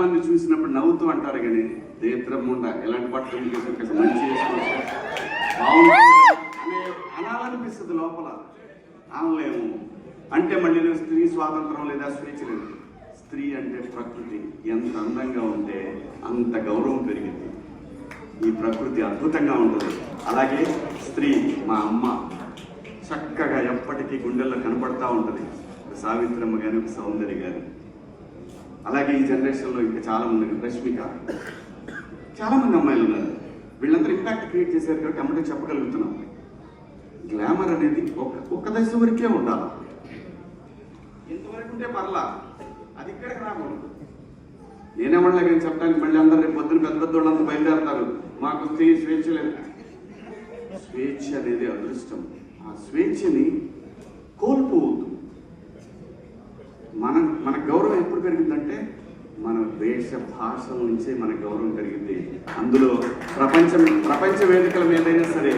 మంది చూసినప్పుడు నవ్వుతూ అంటారు కానీ దేత్రముండ ఎలాంటి బట్టలు మంచి చేసుకోవచ్చు బాగుంటుంది అనాలనిపిస్తుంది లోపల. అనలేము అంటే మళ్ళీ స్త్రీ స్వాతంత్రం లేదా స్వేచ్ఛ లేదు. స్త్రీ అంటే ప్రకృతి, ఎంత అందంగా ఉంటే అంత గౌరవం పెరిగింది. ఈ ప్రకృతి అద్భుతంగా ఉంటుంది. అలాగే స్త్రీ మా అమ్మ చక్కగా ఎప్పటికీ గుండెల్లో కనపడతా ఉంటుంది. సావిత్రమ్మ గారు, సౌందర్య గారు, అలాగే ఈ జనరేషన్లో ఇంకా చాలామంది, రష్మిక, చాలామంది అమ్మాయిలు ఉన్నారు. వీళ్ళందరూ ఇంపాక్ట్ క్రియేట్ చేశారు కాబట్టి అమ్మటే చెప్పగలుగుతున్నాం. గ్లామర్ అనేది ఒక దశ వరకే ఉండాలి. ఇంతవరకు ఉంటే పర్లా, అది ఇక్కడికి రాకూడదు. నేనేమన్నా కానీ చెప్పడానికి మళ్ళీ అందరూ రేపు పొద్దున పెద్ద పెద్ద వాళ్ళంతా బయలుదేరతారు, మాకు స్త్రీ స్వేచ్ఛ లేదు. స్వేచ్ఛ అనేది అదృష్టం. ఆ స్వేచ్ఛని కోల్పోవద్దు. మన గౌరవం ఎప్పుడు పెరిగిందంటే మన వేష భాషల నుంచే మన గౌరవం పెరిగింది. అందులో ప్రపంచ వేదికల మీదైనా సరే